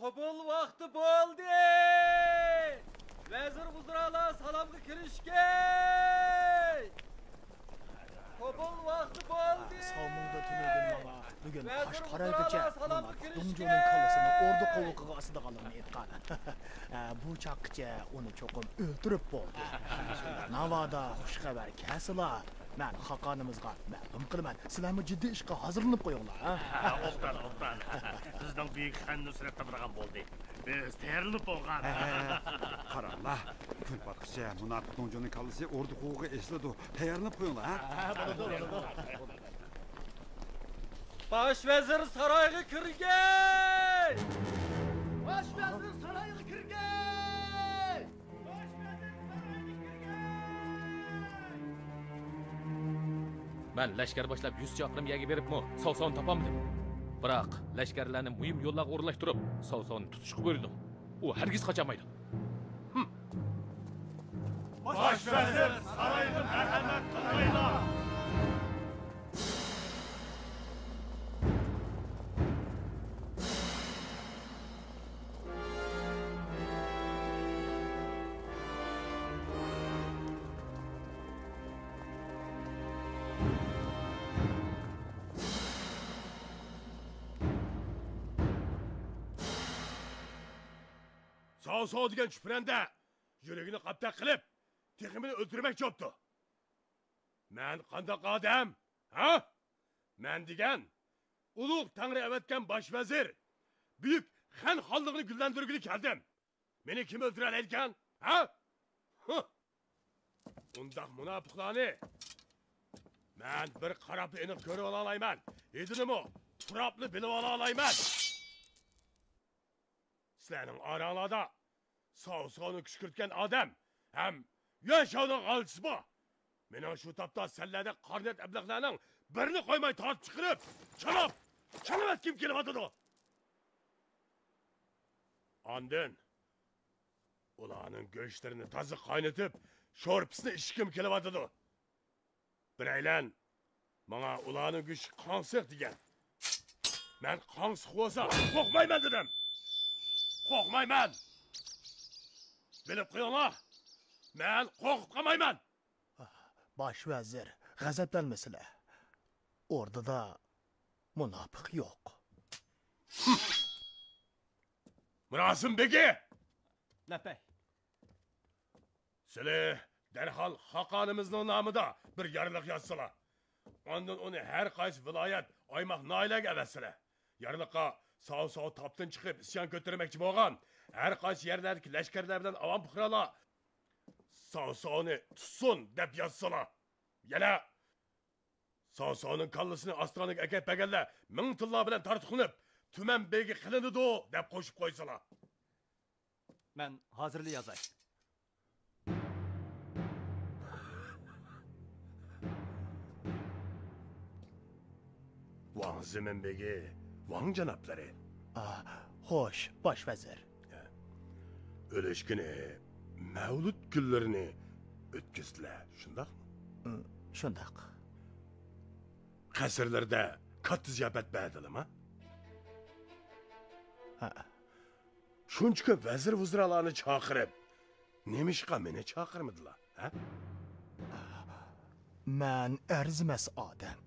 Qabul vaqti bo'ldi. Vazir buzralar salomga kirishga. Qabul vaqti bo'ldi. Salmonda tunagan bana bugün Qashqaraygacha Dumjo'ning kallasini ordu qovuqiga ostida qoldirmay aytgan. Bu chaqqicha uni cho'qim o'ltirib bo'ldi. Navoda xushxabar kelsa, men xaqonimizga ma'lum qilaman. Sizlarmi jiddiy ishga hozirlanib qo'yinglar. O'ptan. Bizning buyuk xon Nusratda birgan bo'ldi. Biz tayyorlanib bo'lgan. Qaranglar. Kun batqicha munofiq Dumjo'ning kallasi ordu qovuqiga esladi. Tayyorlanib qo'yinglar. Baş vezir sarayga kirgan. Baş vazir sarayga kirgan. Ben leşker başlap 100 çakırım yegi beripmi, Sovson topamdım. Biroq leşkerlarni muhim yo'llarga o'rlashtirib, Sovsonni tutishga buyurdim. U hargiz qochamaydi. Baş vezir sarayga merhamet qilmaydi. Sağ degan chupranda yuragini qaptaq qilib, teximini o'ldirmoqchi bo'ldi. Men qanday odam? Ha? Men degan ulug' Tangri avatgan bosh vazir, buyuk xon xonligini gullantirgili keldim. Meni kim o'ldira oladi ekan? Ha? Undaq munofiqlarni men bir qarab aniq ko'rib ola olmayman. Edinimi? Turabni bilib ola olmayman. Sizlarning oranglarda Sovsonni kishkirtgan odam ham yashadi qolchisi bu. Meni shu topda sallarda qarnat ablaqlarning birini qo'ymay tortib chiqirib, chalab kim kelyapti? Ondan ularning go'shtlarini toza qaynatib, sho'rpisini ishkim kelyapti. Biraylan menga ularning go'shti qonsiq degan. Men qonsiq bo'lsa, qo'rqmayman dedim. Qo'rqmayman. Bilib qo'yinglar. Men qo'rqib qolmayman. Baş vazir, g'azablanmasizlar. Ordada munofiq yo'q. Murasim begi. Lapay. Sizlar darhol xaqonimizning nomida bir yorliq yozsalar. Ondan uni har qaysi viloyat, oymoq noilaga avassalar. Yorliqqa sağ tapdan chiqib isyon ko'tarmoqchi bo'lgan har qaysi yerlardagi lashkarlar bilan avam puhralar sağni tutsin deb yozsalar. Yana sağning kallasini ostonaga akab baganlar ming tillar bilan tortiqinib tuman begi qilinadi deb qo'shib qo'ysalar. Men hozirli yozay. Vang Zimin begi, Vang janoblari. Xo'sh, bosh vazir. O'lishkini Mavlud kunlarini o'tkazdilar, shundaqmi? Shundaq. Qasrlarda katta ziyofat berdilmi? Ha. Shuncha ko'p vazir vuzralarni chaqirib, nemishqa meni chaqirmadilar, ha? Men arzimas odam.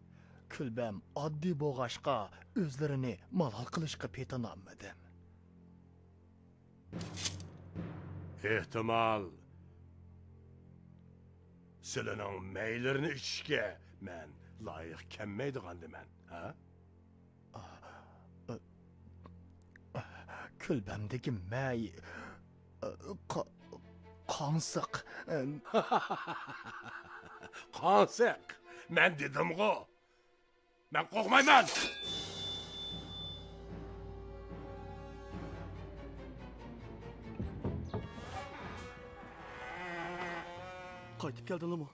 Kulbam oddiy bo'g'ashqa o'zlarini malol qilishga petanolmadim. Ehtimal sizlarning maylarini ichishga men loyiq kelmaydigandiman, ha? Kulbamdagi may qonsiq. Qonsiq. Men dedim-ku. Men qo'rqmayman. Qaytib keldingmi?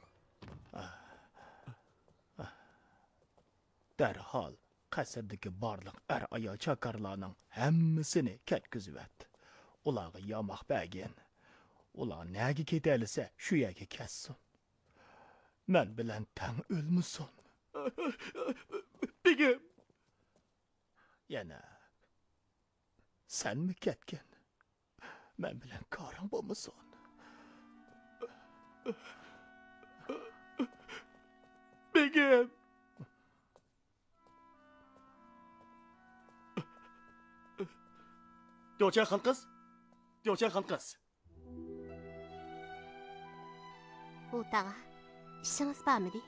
Darhol qasrdagi barliq ayol chakarlarning hammasini ketkizibdi. Ularga yamoq bergan. Ular nega ketalisa, shu yerga ketsin. Men bilan tang o'lmasin. Begim. Yana Senmi ketken? Men bilen karın bolmason. Begim. Diocha xon qiz. Diocha xon qiz. O'rtag'a, ishingiz bormidi?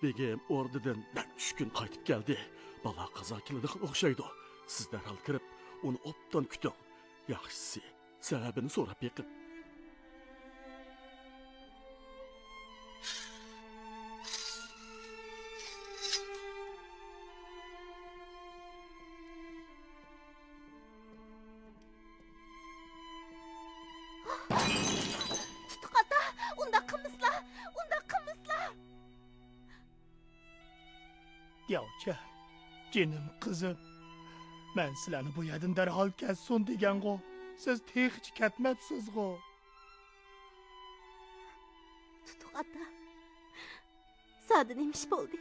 Begim ordidan 3 kun qaytib keldi. Bala qazo keladigan o'xshaydi. Siz darhol kirib, uni obdan kuting. Yaxshisi, sababini so'rab beqing. Tutuq ota, unda qilmislar. Yavcha, cinim kızım. Men sizlarni bu yerdan darhol kessun degan go. Siz tehiç ketmabsiz go. Tutuq ota. Sadi nemish bo'ldi?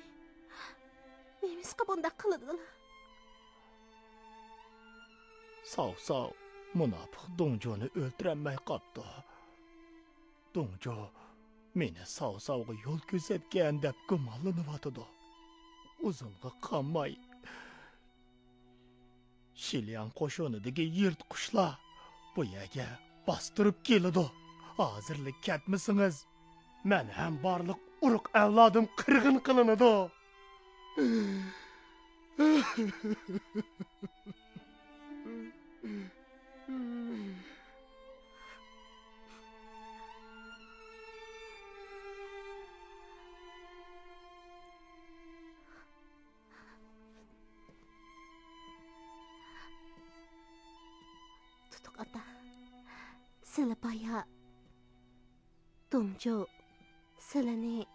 Nemishqa bunda qildilar? Sağ, münafık Dongjo'nu öldüremey kaptı. Dongjo, meni sağga yol gözetken dep gumanlanıvatıdı. Uzunga kanmay. Şilyan qo'shonidagi yirtqichlar bu yerga bostırıp keladi. Hozirlik ketmisiniz? Men ham barliq urug' avlodim qirg'in qilinadi. Tutuq ota. Sizlar boya Dongjo sizlarni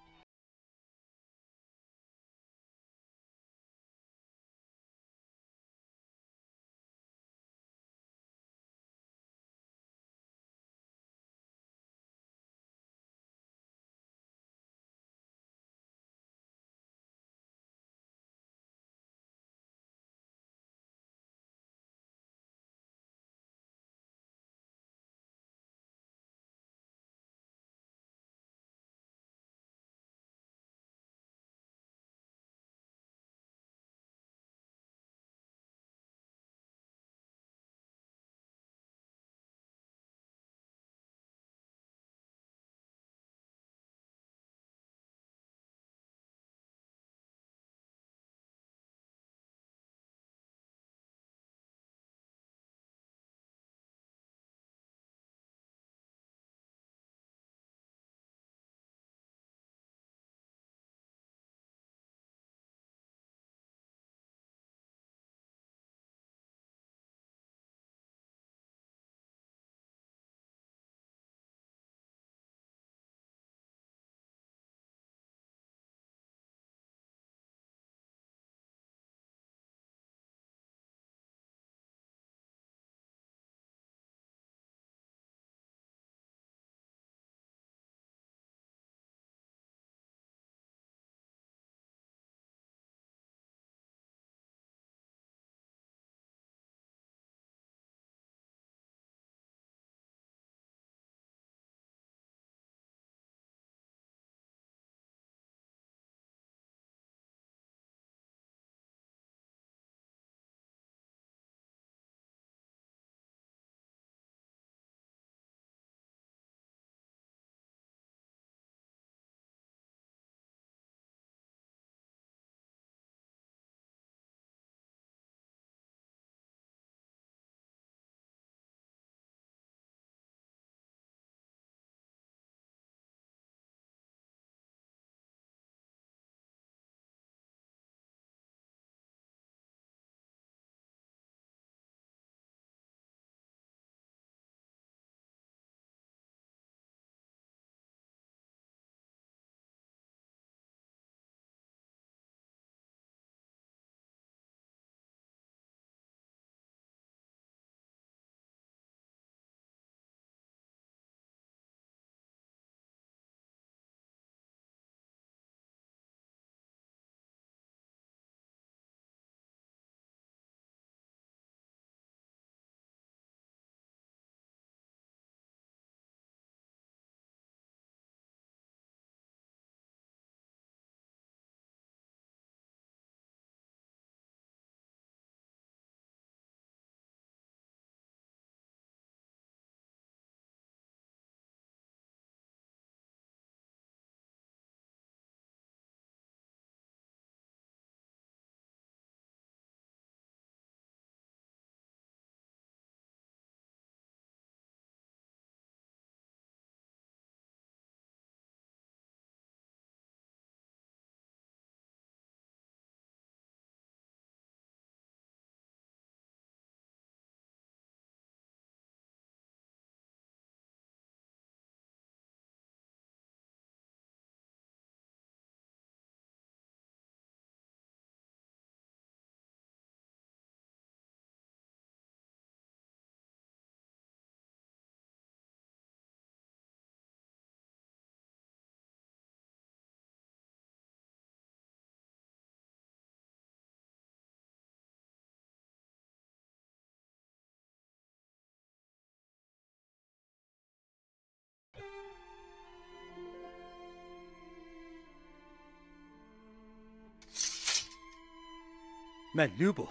Men Lyubu.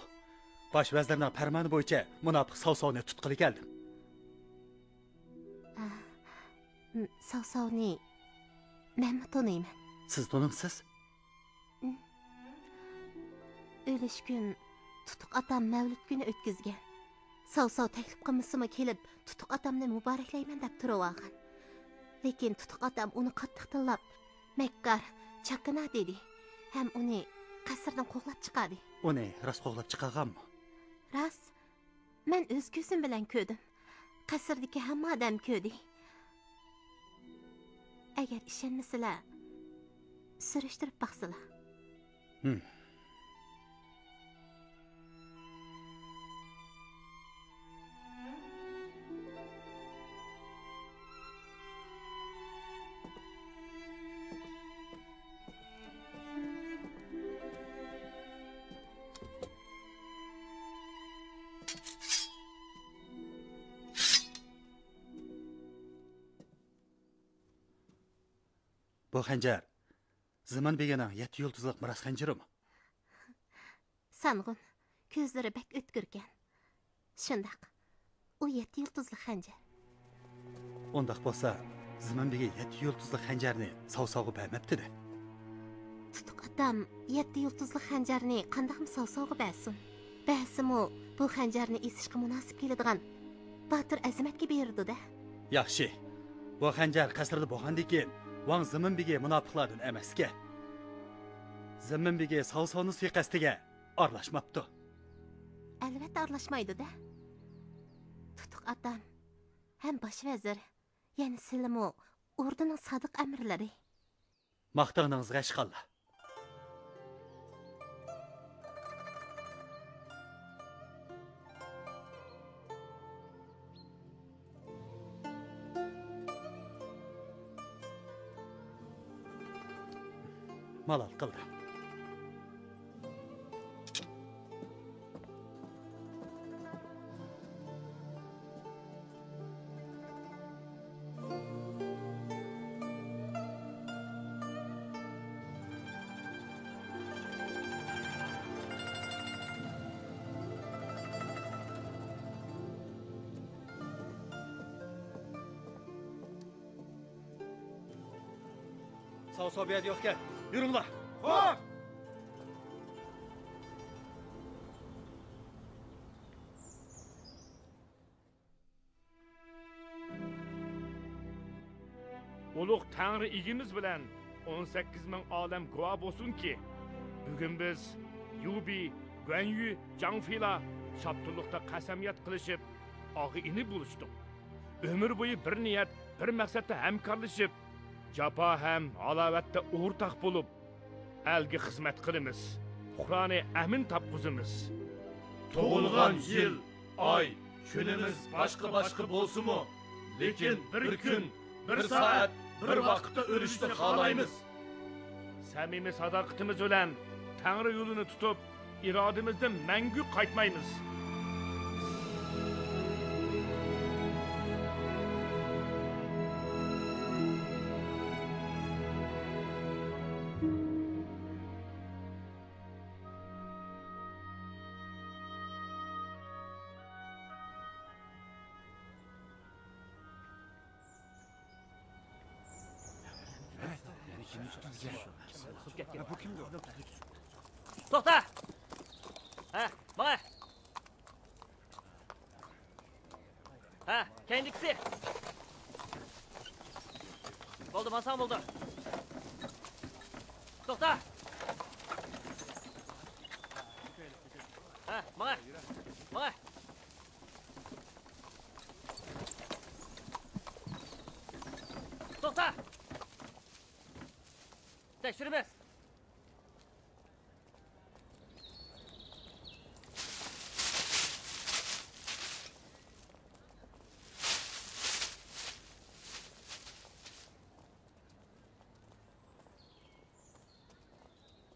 Bosh vazirning farmoni bo'yicha munofiq Sovsovni tutqili keldim. Sovsovni men tanıyman. Siz tanımsiz? O'lish kun tutuq atam mavlud kuni o'tkazgan. Sovsov taklif qilmasimi kelib, tutuq atamni muboraklayman deb turib olgan. Lekin tutuq atam uni qattiq tillab, Makkar, chaqina dedi. Ham uni qasrdan qo'g'lab chiqadi. Uni rost qo'g'lab chiqarganmi? Rost. Men o'z ko'zim bilan ko'rdim. Qasrdagi hamma odam ko'rdi. Agar ishonmasizlar, surishtirib baqsizlar. Bu xanjar Zaman begining 7 yulduzliq miras xanjarimi? Sang'un, ko'zlari bak o'tkirgan. Shundaq. U 7 yulduzli xanjar. Ondaq bo'lsa, Zaman begi 7 yulduzli xanjarni Sovsovga bermabdi-da. Tutuq atam 7 yulduzli xanjarni qandaqmi Sovsovga bersin? Bersimu bu xanjarni esishga munosib keladigan Botir Azimatga berdi-da. Yaxshi. Bu xanjar qasrda bo'lgandan keyin Wang Ziminbegi munofiqlardan emasga. Ziminbegi Sovsovni suiqasdiga aralashmabdi. Albatta aralashmaydi-da. Tutuq atam ham bosh vazir, ya'ni Silimo ordining sodiq amirlari. Maqtag'iningizga ishqalla. Malal qildi. Sovsov bir yo'q ekan. Yuringlar. Xo'p. Ulug' Tangri igimiz bilan 18 ming odam guvoh bo'lsinki, bugun biz Yubi, Guanyu, Jangfila Shapturliqda qasamyat qilishib, og'i ini bo'lishdik. Ömür bo'yi bir niyat, bir maqsadda hamkorlashib, jafo ham alovatda o'rtaq bo'lib, elga xizmat qilamiz. Qur'oni amin topqizimiz. Tug'ilgan yil, oy, kunimiz boshqa bo'lsa-mu, lekin bir kun, bir soat, bir vaqtda o'lishni xohlaymiz. Samimiy sadoqatimiz bilan Tangri yo'lini tutib, irodamizdan mangu qaytmaymiz. To'xta! Mana. Kendisi. Bo'ldi, masam bo'ldi. To'xta! Mana. To'xta! Tekshirimiz.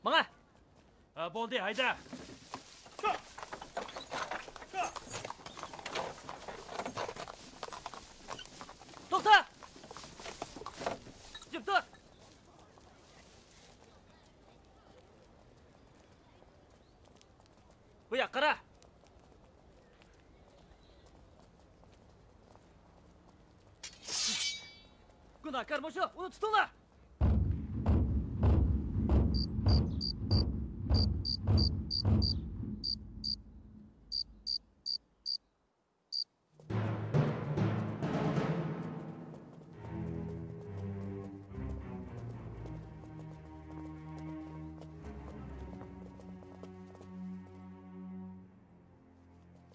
Mana. Bo'ldi, hayda. To'xta! Jim tur. yoqqa qara. Gunohkor mushu, uni tutinglar.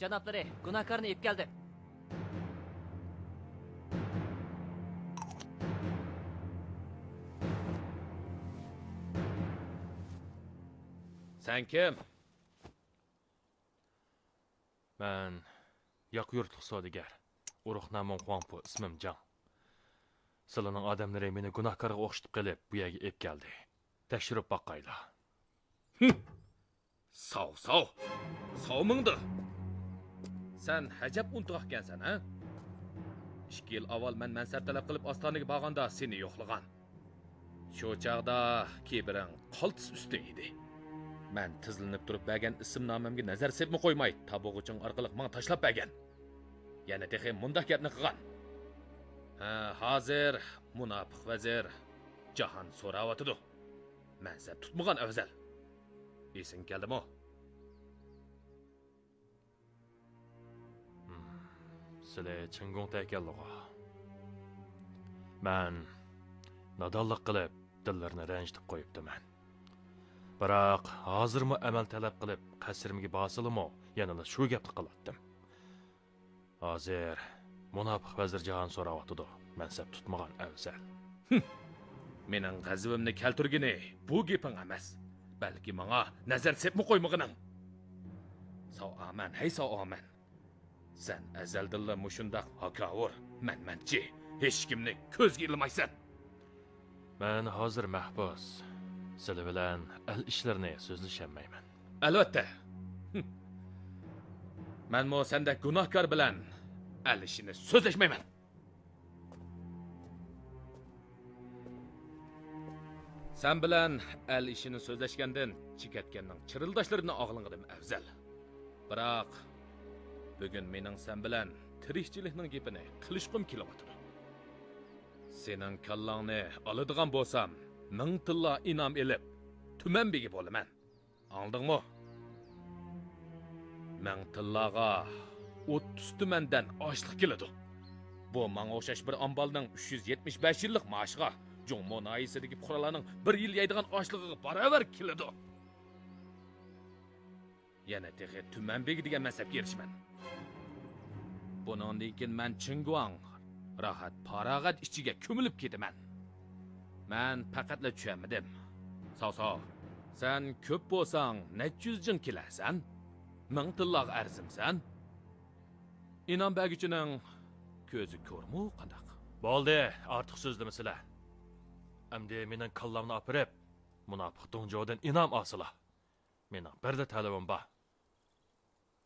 Janoblari, gunohkorni ib keldim. Sen kim? Ben Yakyurtluq sodigar. Uruq namım Xuanpo, ismim Can. Sılının adamları meni gunohkorga o'xshitib qilib, bu yerga ib keldi. Tekshirib boqaylar. Sov. Sovmingdi. Sen hajab unutgansan, ha? 2 yil avval men mansab talab qilib Ostonaga borganda seni yo'qlagan. Shu chaqda kibiring qaltis usti edi. Men tizlinib turib bergan ism-nomimga nazar sepmi qo'ymay, tabog'iching orqali men tashlab bergan. Yana texi mundaq gapni qilgan. Hozir munofiq vazir jahon so'rayotidi. Mansab tutmagan afzal. Esing keldimi? Sizlar chingongda ekanligu. Men nodonlik qilib dillarni ranjitib qo'yibdiman. Biroq hozirmi amal talab qilib qasrimga bosilimi, yana shu gapni qilatdim. Hozir munofiq vazir jahon so'rayotidi. Mansab tutmagan afzal. Mening g'azabimni keltirgini bu gaping emas, balki menga nazar sepmi qo'ymagining. Sa'aman, hey sa'aman. Sen azaldilla mushundaq hakavur, manmanchi, hech kimni ko'zga ilmaysan. Men hozir mahbus. Sizlar bilan al ishlarni so'zlashamayman. Albatta. Men mo senda gunohkor bilan al ishini so'zlashmayman. Sen bilan al ishini so'zlashgandan chikatganning chirildoshlarini og'ling'idim afzal. Biroq bugun mening sen bilan tirikchilikning gapini qilishqim kelyapti. Sening kallangni oladigan bo'lsam, 1000 tilla inom elib, tuman begi bo'laman. Anladingmi? 1000 tillaga 30 tumandan oshliq keladi. Bu menga o'xshash bir ambalning 375 yillik maoshiga, Jongmo naisidagi fuqarolarning 1 yil yeydigan oshlig'iga baravar keladi. Yana texi tuman begi degan mansabga erishman. Bundan keyin men Chingguang rahat farog'at ichiga ko'milib ketaman. Men faqatla tushunmadim. Sov. Sen ko'p bo'lsang, necha yuz jin kelarsan? 1000 tilloq arzimsan? Inom bergichining ko'zi ko'rmu qandaq? Bo'ldi, ortiq so'zlamasizlar. Endi mening kallamni opirib, munofiq Dongjodan inom olsizlar. Mening birda talabim bor.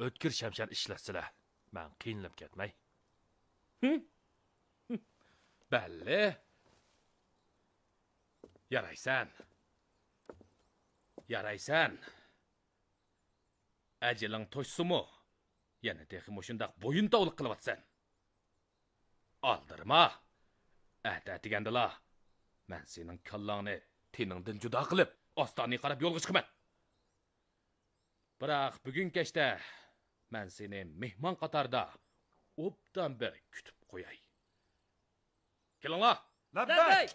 O'tkir shamshar ishlasizlar. Men qiynalib ketmay. Balli. Yaraysan. Ajiling to'shsimi? Yana texmi shundaq bo'yin tovliq qilyapsan. Aldirma. Degandilar. Men sening kallangni teningdan judo qilib, Ostonaga qarab yo'lga chiqaman. Biroq bugun kechda men seni mehmon qatorida obdan bir kutib qo'yay. Kelinglar. Labbay!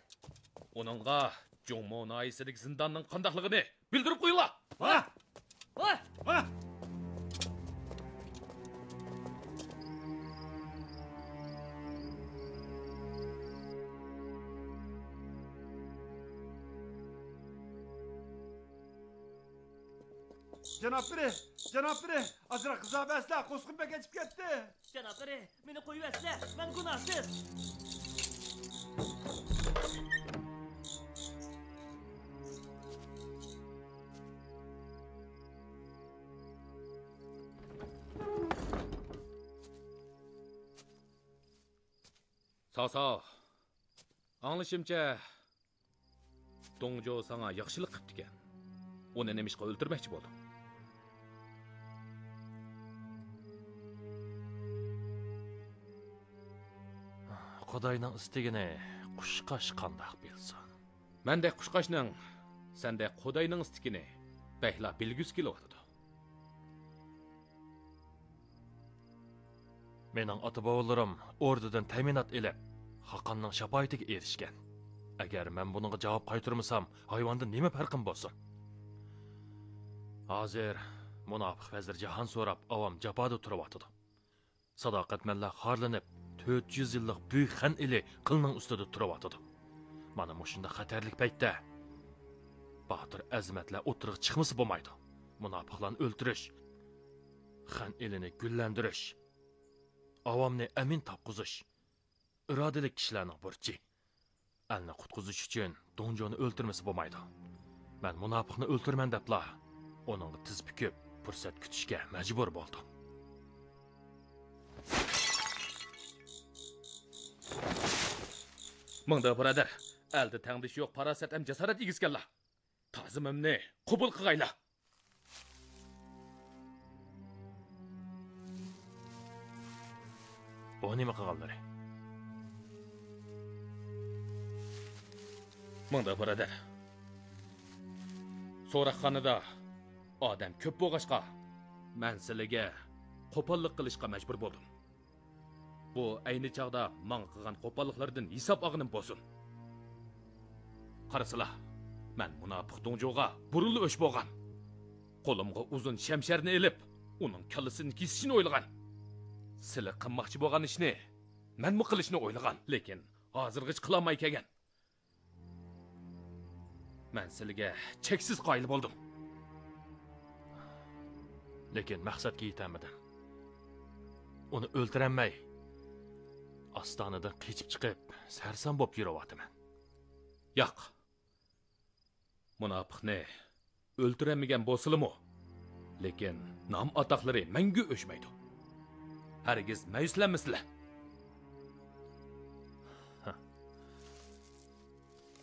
Onunga Jongmo naisidagi zindonning qandaqligini bildirib qo'yinglar. Va! Janoblari, azra qizabaslar qo'sqinga ketib ketdi. Janoblari, meni qo'yibasizlar. Men gunohsiz. Sağ. Anlaşımca Dongjo sana yaxşılık qıptı ekan. Onu nemişqa o'ltirmoqchi bo'ldi. Xudayning istigini qushqash qandoq bilsin. Mendek qushqashning, sendek Xudayning istikini bähla bilgüs kelyotidi. Mening ota-bobolarim ordudan ta'minot elib, Xaqonning shafoatiga erishgan. Agar men buningga javob qaytarmasam, hayvondan nima farqim bo'lsin? Hozir munofiq vazir Jahon so'rab, avam jafoda turibdi. Sadoqatmanlar xorlanib, 400 yillik buyuk xan ili qilning ustida turibdi. Mana mushunda xatarlik paytda Batir azmatlar o'tirib chiqmasa bo'lmaydi. Munofiqlarni o'ltirish, xan ilini gullantirish, avomni amin topqizish irodali kishilarning burchi. Alni qutqizish uchun Donjoni o'ltirmasa bo'lmaydi. Men munofiqni o'ltirman debla, uning tiz bukib fursat kutishga majbur bo'ldim. Mingda birodar, elde tengdish yo'q farosat ham jasorat egizganlar. Ta'zimimni qabul qilg'aylar. Bu nima qilganlari? Mingda birodar. So'roqxonada odam ko'p bo'lg'achqa, men sizlarga qo'pollik qilishga majbur bo'ldim. Bu ayni chaqda men qilgan qo'polliklardan hisob olganim bo'lsin. Qarasizlar, men munofiq Donjoga burilib o'sh bo'lgan. Qo'limga uzun shamsharni elib, uning kallasini kesishni o'ylagan. Sizlar qilmoqchi bo'lgan ishni men mi qilishni o'ylagan, lekin hozirgacha qila olmay kelgan. Men sizlarga cheksiz qoyil bo'ldim. Lekin maqsadga yetamadim. Uni o'ldiramay, ostonadan qechib chiqib, sarson bo'lib yuryapman. Yo'q. Munofiqni o'ldiramagan bo'lsa-mu, lekin nom atoqlari menga o'shmaydi. Hargiz mayuslanmasizlar.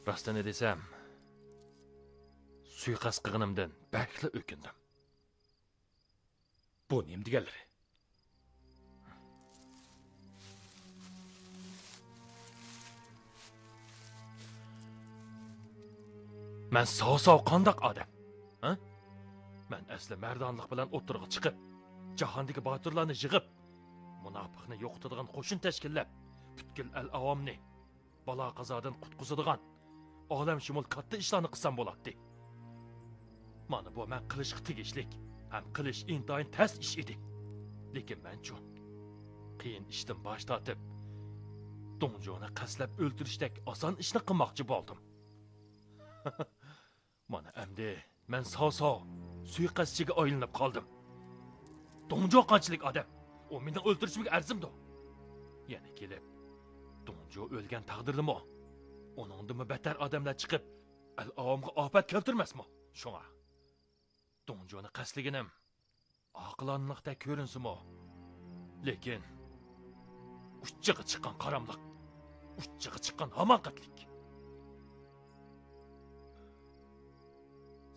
Rostini desam, suiqasd qilganimdan bakli o'kindim. Bu nima deganlari? Men sov qandoq odam? Ha? Men asli mardonlik bilan o'tirg'i chiqib, jahondagi botirlarni yig'ib, munofiqni yo'qotadigan qo'shin tashkillab, butkul al-avomni balo qazodan qutqizadigan olam shumul katta ishlarni qilsam bo'ladi. Mana bu men qilishga tegishlik, ham qilish intoyin tas ish edi. Lekin menchu qiyin ishdan bosh tortib, Donjoni qaslab o'ltirishdek oson ishni qilmoqchi bo'ldim. Mana endi men sov suiqasdchiga aylanib qoldim. Donjo qanchalik odam, u meni o'ltirishimga arzimdi. Yana kelib, Donjo o'lgan taqdirdimi? Uningdimi battar odamlar chiqib, al-avomga ofat keltirmasmi? Shunga Donjoni qasliginim aqlonliqda ko'rinsimi? Lekin uchiga chiqqan qaramliq, uchiga chiqqan hamoqatlik.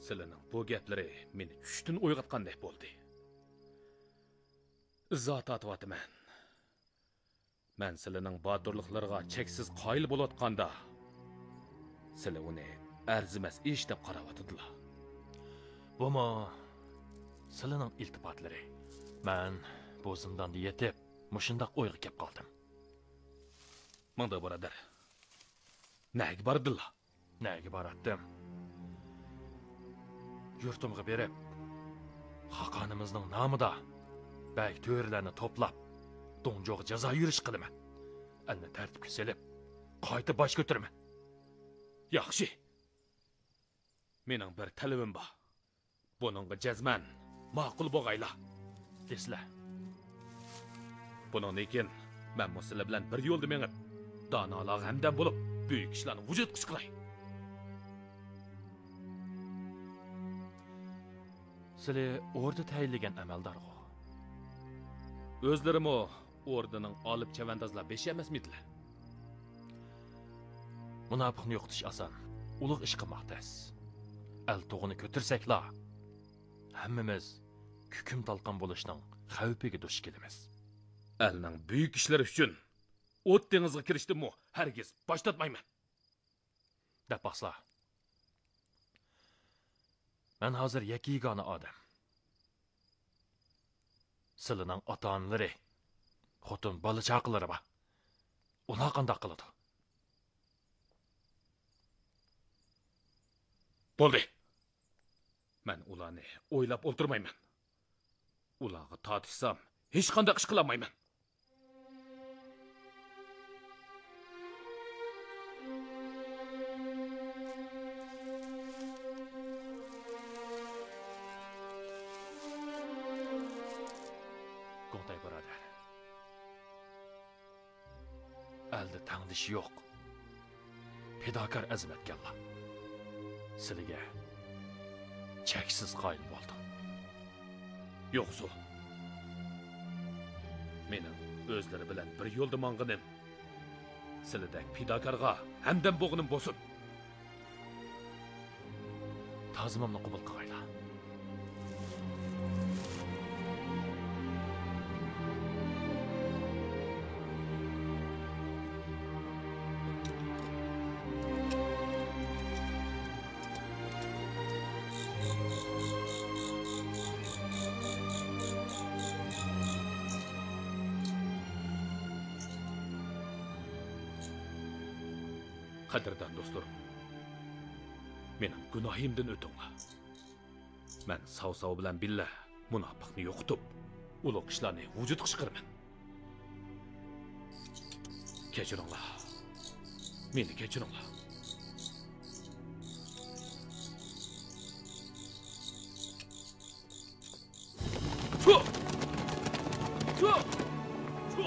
Sizlarning bu gaplari meni tushdan uyg'otgandek bo'ldi. Izzat atyapman. Men sizlarning botirliklariga cheksiz qoyil bo'layotganda, sizlar uni arzimas ish deb qarayotdilar. Bumi sizlarning iltifotlari. Men bu zindonda yetib, mushundaq o'yga kelib qoldim. Mingda birodar. Nega bordilar? Nega boratdim? Yurtimga berib, Xaqonimizning nomida bak to'rlarni to'plab, Donjoga jazo yurish qilaman. Alni tartibga selib, qayta bosh ko'tiraman. Yaxshi. Mening bir talabim bor. Buningga jazman ma'qul bo'lg'aylar. Deslar. Bundan keyin men sizlar bilan bir yo'lda mengib, donolar hamdam bo'lib, buyuk ishlarni vujud qilay. Sizlar orda tayinlagan amaldorg'u. O'zlarimi ordaning olib chavandozlar besh emasmidilar? Munofiqni yo'qotish oson, ulug' ish qilmoqdas. Al to'g'ini ko'tirsakla, hammamiz kukum talqon bo'lishning xavfiga duch kelamiz. Alning buyuk ishlari uchun o't dengizga kirishdim-mi? Hargiz boshlatmayman. Deb baqsla. Men hozir yakigona odam. Sizlarning ota-onalari, xotin bola chaqalari bor. Ular qanday qiladi? Bo'ldi. Men ularni o'ylab o'ltirmayman. Ularga tortishsam, hech qanday ish qilolmayman. Qo'ntay birodar. Elde tangdish yo'q. Fidokor azmatganlar. Sizlarga cheksiz qoyil bo'ldim. Yo'qsa mening o'zlari bilan bir yo'lda mang'inim. Sizlardek fidokorga hamdam bo'g'inim bo'lsin. Tazimimni qabul qilinglar. Qadrdon do'stlarim, mening gunohimdan o'tinglar. Men sav bilan billa munofiqni yo'qitib, ulug' ishlarni vujudga chiqaraman. Kechiringlar. Meni kechiringlar. Chu! Chu! Chu!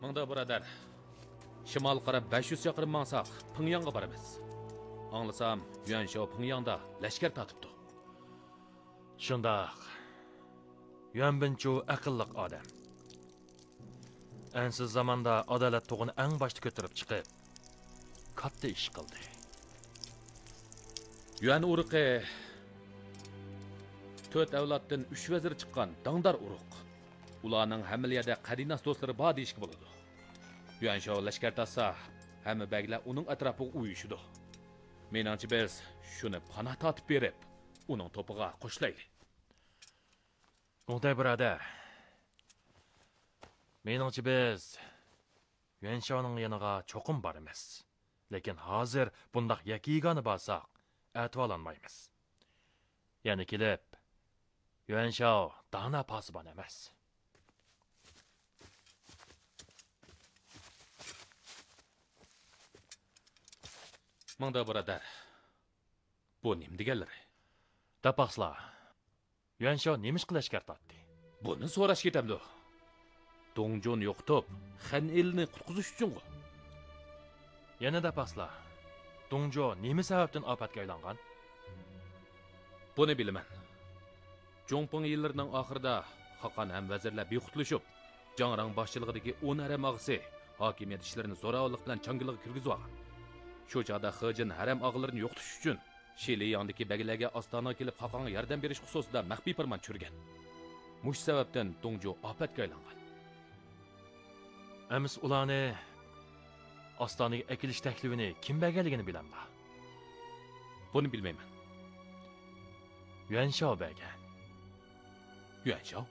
Mangda birodar, shimol qarab 500 chaqirim mansaq Pingyangga boramiz. Anglasam, Yuanshao Pingyangda lashkar tatibdi. Shundaq. Yuan Binchu aqlliq odam. Ansiz zamonda adolat tug'ini eng boshda ko'tarib chiqib, katta ish qildi. Yuan urug'i 4 avloddan 3 vazir chiqqan dangdar urug'. Ularning hamiliyada qadinas do'stlari bor deyishga bo'ladi. Yuanshao lashkar tatsa, hamma baglar uning atrofiga uyushidi. Meningcha biz shuni panoh tatib berib, uning to'piga qo'shlaylik. Qo'ntay birodar. Meningcha biz Yuanshaoning yoniga cho'qim boramiz. Lekin hozir bundaq yakigani borsak, atvolanmaymiz. Ya'ni kelib, Yuanshao dana pasibon emas. Mangda birodar, bu nim deganlari? Tapaqslar. Yuanshao nemish qilashkar tatdi? Buni so'rash ketamdi. Dongjon yo'qtib, Han elini qutqizish uchun. Yana tapaqslar. Dongjo nima sababdan ofatga aylangan? Buni bilaman. Jongping yillarining oxirida Xoqon ham vazirlar bexutlashib, Jangrang boshchiligidagi 10 haram og'isi hokimiyat ishlarini zo'ravonlik bilan changiliga kirgizib olgan. Shu chaqda Xijin haram og'larini yo'qotish uchun Shili yondagi baglarga Ostonaga kelib Xoqonga yordam berish xususida maxfiy farmon tushirgan. Mush sababdan Dongjo ofatga aylangan. Amiz ularni Ostonaga akilish taklifini kim berganligini bilaman. Buni bilmayman. Yuanshao bergan. Yuanshao?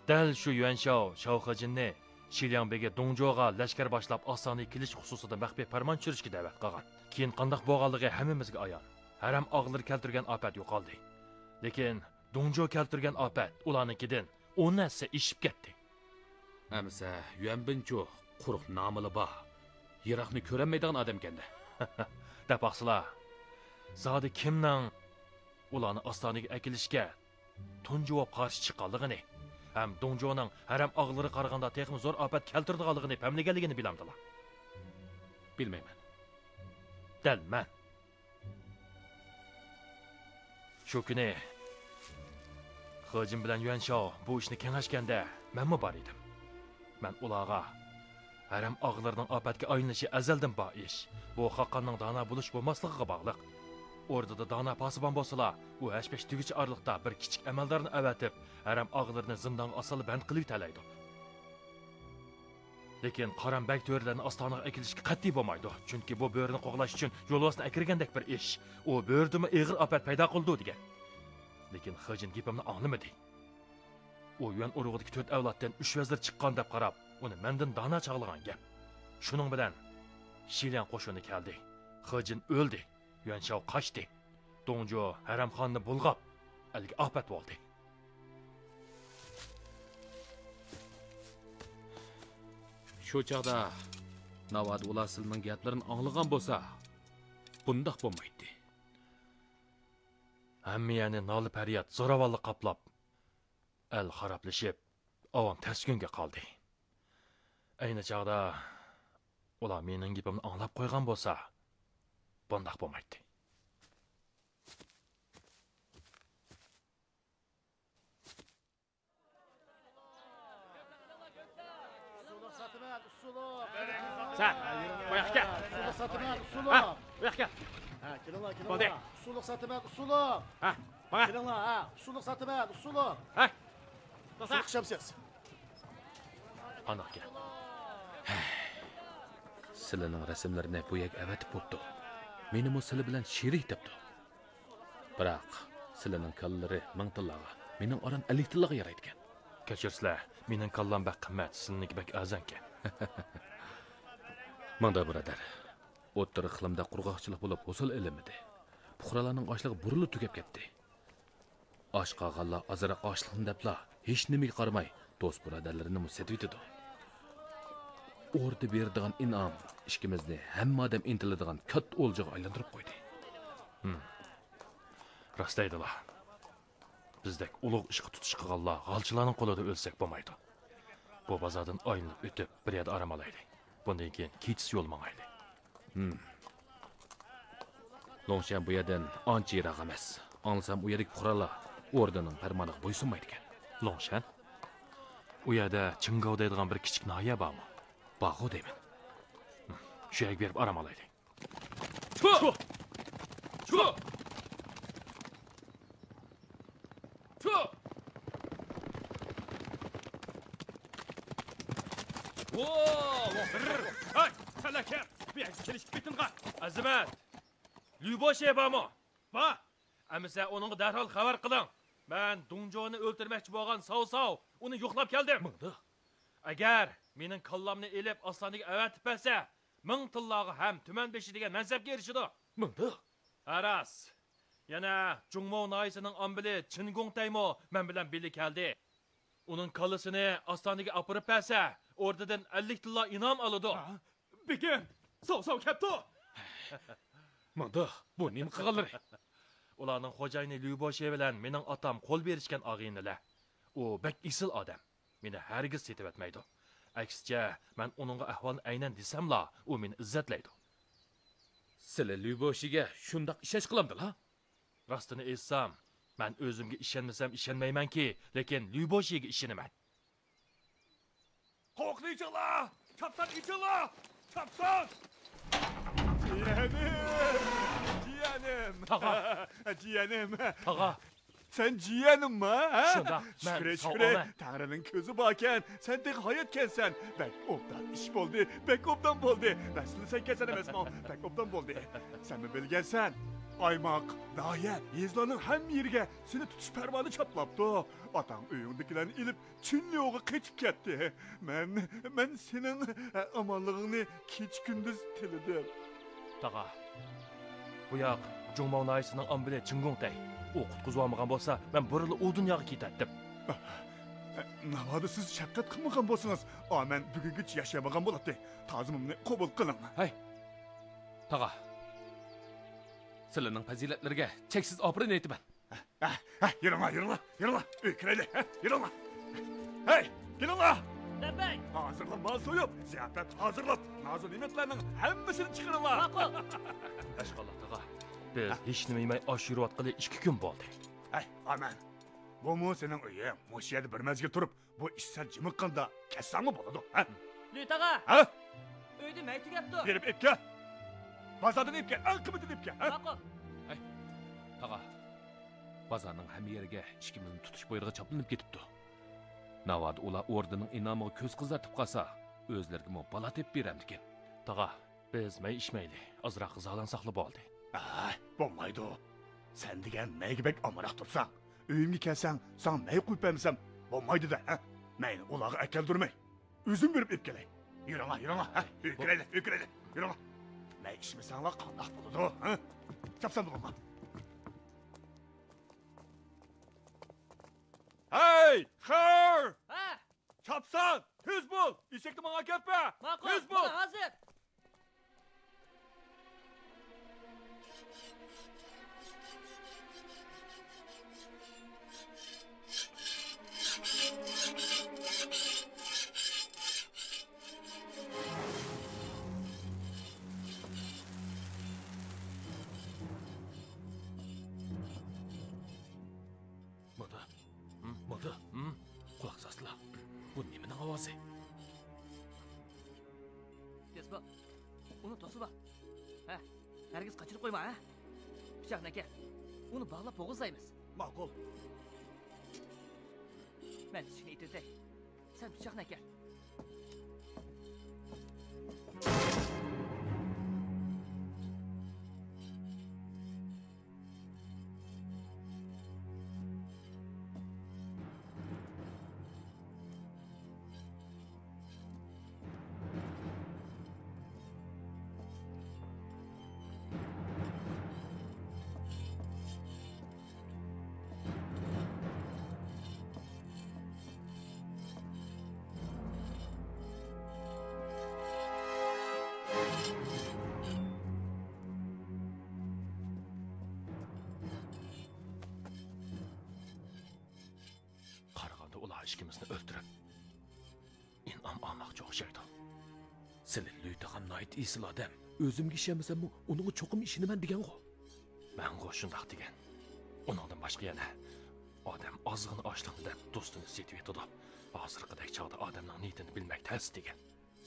Dal shu Yuanshao Shao Xijinni Shilianbega Dongjoga lashkar boshlab Ostonaga kelish xususida maxfiy farmon tushirishga da'vat qilgan. Keyin qanday bo'lganligi hammamizga ayon. Haram og'lar keltirgan ofat yo'qoldi. Lekin Dongjo keltirgan ofat ularnikidan 10 narsa ishib ketdi. Amsa Yuan Binchu quruq nomili bor. Yiroqni ko'rolmaydigan odam ekanda. Tapaqsizlar. Zodi kimning ularni Ostonaga akilishga tunjuvab qarshi chiqqanligini, Hem Dongjo'nun haram ağları qaraganda texmi zor afat keltirdiganligini pamlaganligini bilamdilar. Bilmayman. Dal man. Shu kuni Xojin bilan Yuanshao bu ishni kengashganda menmi bor edim. Men ularga haram ağlarning ofatga aylanishi azaldan bor ish. Bu haqqonning dana bo'lish bo'lmasligiga bog'liq. Orada dana pasibon bo'lsalar, u 5 tugichi orliqda bir kichik amaldarni avatib, haram ağlarni zindonga asali band qilib talaydi. Lekin Qaram bek to'rlarni ostonaga akilishga qat'iy bo'lmaydi, chunki bu bo'rini qo'g'lash uchun yo'lbosni akirgandek bir ish. U bo'rdimi ig'ir ofat paydo qildi degan. Lekin Xojin gapimni anglamadi. U Yuan urug'idagi 4 avloddan 3 vazir chiqqan deb qarab, uni mendan dana chaqlagan gap. Shuning bilan Shilian qo'shini keldi. Xojin o'ldi. Yuanshao qochdi. Dongjo haramxonni bulg'ab, alga ofat bo'ldi. Shu chaqda Navad ular sizning gaplarini anglagan bo'lsa, bundoq bo'lmaydi. Hammiyani noli faryod zo'ravonlik qoplab, al xarablashib, avom taskunga qoldi. Ayni chaqda ular mening gapimni anglab qo'ygan bo'lsa, bundoq bo'lmaydi. Sen, bu yoqqa. Usuluk satıman, usuluk. Ha, bu yoqqa. Ha, kelinglar, Bo'ldi. kelinglar. Usuluk satıman, usuluk. Ha, bana. Kelinglar, ha, usuluk satıman, usuluk. Ha. Usuluk şapsiz. Ana gel. Sizlarning rasmlarini bu yak avatib bo'pti. Meni mo sizlar bilan sherik debdi. Biroq sizlarning kallalari 1000 tillaga, mening oram 50 tillaga yaraydigan. Kechirsizlar, mening kallam bak qimmat, sizniki bak azankan. Manda birodar, o'ttir iqlimda qurg'oqchilik bo'lib hosil ilimidi. Puhralarning ochlig'i burilib tugab ketdi. Osh qolganlar azroq ochliqni debla, hech nimaga qaramay, do'st birodarlarini musatib etdi. Orda berdigan in'om ishkimizni hamma odam intiladigan katta o'ljaga aylantirib qo'ydi. Rastlaydilar. Bizdek ulug' ishga tutish qilganlar g'alchilarning qo'lida o'lsak bo'lmaydi. Bu bozordan aylanib o'tib, bir yerda aramalaydi. Bundan keyin kechish yo'l mangaydi. Longshan bu yerdan ancha yiroq emas. Ansam u yerdagi puhralar ordaning farmoniga bo'ysunmaydi ekan. Longshan? U yerda Chingao deydigan bir kichik noya bormi? Bag'u deyman. Shu yerga berib aramalaydi. Chu! Chu! Chu! Hay, talakat! Bu yerga kelishib ketingqa. Azimat! Lyuboshe bormi? Bor. Amisa uning darhol xabar qiling. Men Dongjoni o'ltirmoqchi bo'lgan Sao uni yo'qlab keldim. Agar mening kallamni elib oslaniga avatib bersa, 1000 tillaga ham tuman beshi degan mansabga erishidi. Aras. Yana Jungmo noyisining ambili Chingung Taymo men bilan birga keldi. Uning kallasini oslaniga olib bersa, ordadan 50 tilla inom oladi. Begim, Sao kapti. Manda, bu nima qilganlari? Ularning xo'jayini Lyuboshe bilan mening otam qo'l berishgan og'inilar. U bek isil odam. Meni hargiz setib etmaydi. Aksicha, men uningga ahvolni aynan desamla, u meni izzatlaydi. Sizlar Lyuboshiga shundoq ishash qilamdilar? Rostini aytsam, men o'zimga ishonmasam ishonmaymanki, lekin Lyuboshiga ishonaman. Qo'qli ichinglar! Kaptan ichinglar! Kaptan! Ciğenim. Tağa. Ciğenim. Tağa. Sen ciğenim mi? Şunda, ben Şükre sağ şükre. ol. Tanrı'nın közü baken, sen tek hayatken sen. Bek obdan iş boldu, bek obdan boldu. Nasıl sen kesen emesmi? Bek obdan boldu. Sen mi bilgensen? Aymak, Naye, Yezlan'ın hem yerine seni tutuş pervanı çaplaptı. Atan öyündekilerini ilip Çinli oğa kaçıp gitti. Ben senin amanlığını keç gündüz tiledim. Tağa. Bu yoq Jungmo noyisining ambili Chingung Tay. U qutqizib olmagan bo'lsa, men burilib u dunyoga ketatdim. Navadı siz şakkat kılmagan bolsunuz. Men bugünkü yaşayamagan boladı. Tazımımni qabul qiling. Hay. Tağa. Sizlarning fazilatlariga cheksiz ofrin aytaman. Yürüme. Öyküreli. Yürüme. Hey, gelin Labbay! Hazırlan mal soyup, ziyafet hazırlat. Nazır nimetlerinin hemmesini çıkarın la. Ma'qul! Ashqalloq tog'a, biz hech nima yemay osh yurayotgani 2 kun bo'ldi. Hey, aman. Bu mu senin uyun? Muş yerdə bir mezgil turup, bu işsel cımıqqanda kessan mı boladı? Ha? Lütağa! Ha? Uyda may tugapti. Gelip ipke. Bazardan ipke, en kıymetli ipke. Ha? Ma'qul! Tog'a, bozorning hamma yeriga ishkimizni tutish bo'yrig'i choplanib ketibdi. Navoda ular ordining inomiga ko'z qizartib qolsa, o'zlariga mo bola tep beramdikan. Tog'a, biz may ishmayli. Ozroq xizolansoqli bo'ldi. Ay, bo'lmaydi. Sen degan mayga bek amaroq tursan, uyimga kelsan, sen may qo'yib bermasam, bo'lmaydi da, ha? Mayni ularga akeldirmay. O'zim berib ipkelay. Yürüңa, yürüңa. Ha? Öyküreydi. Yürüңa. May ishmasanlar qandoq bo'ladi, ha? Chapsan da bo'lma. Hey, xır! Ha! Çapsan, tez bul. İşekli bana köpme. Ma'qul! Tez bul. Mana hozir! Moda. Quloq sosla. Bu nimaning ovozi? Tez bo'l. Uni to'sib ol. Ha, hargiz qochirib qo'yma, ha? Pichoqni aka. Uni bog'lab bo'g'izlaymiz. Ma'qul. Men ishni aytay. Sen pichoqni aka. Qaraganda ular ishkimizni o'ldirib, in'om olmoqchi o'xshaydi. Sizlar Lütag'am noit esil odam. O'zimga ishonmasam, uning cho'qim ishinaman degan-ku. Men shundoq degan. Uningdan boshqa yana odam ozg'in ochliqni deb do'stini setib yetadi. Hozirgidek chog'da odamning niyatini bilmak tez degan.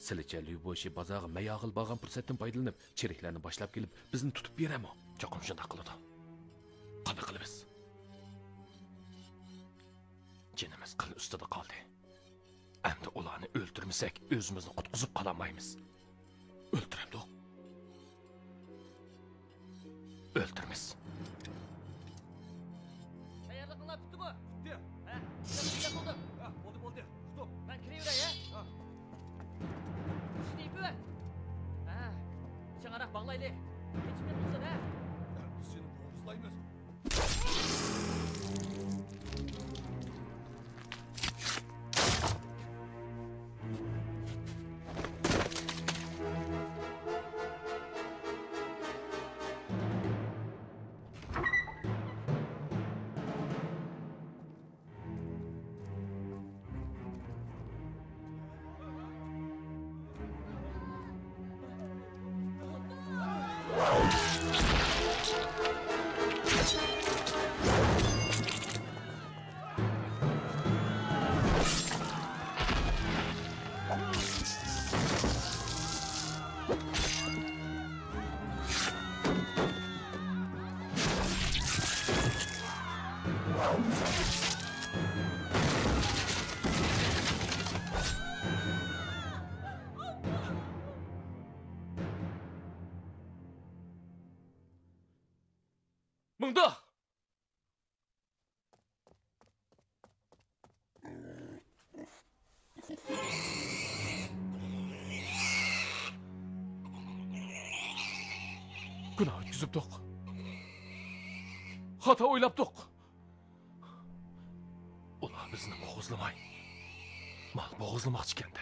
Sizlarcha Lyuboshi bozorga mayog'il bo'lgan fursatdan foydalanib, cheriklarni boshlab kelib, bizni tutib beramo. Cho'qim shundoq qiladi. Qanday qilamiz? Jinimiz qil ustida qoldi. Endi ularni o'ldirmasak, o'zimizni qutqizib qolamaymiz. O'ldiramdik. O'ldirmiz. Tayyorliqlar bitdimi? Bitdi. Ha, nima bo'ldi? Ha, bo'ldi. Stop. Men kiraveray, ha? Ishni ber. Ha, chang'aroq bog'layli. Hech kim bo'lsa, ha? Biz seni boğuzlaymiz. Munda! Günah ötküzüptük. Hata oylaptık. Ular bizni boğuzlamay. Mal boğuzlamak çıkende.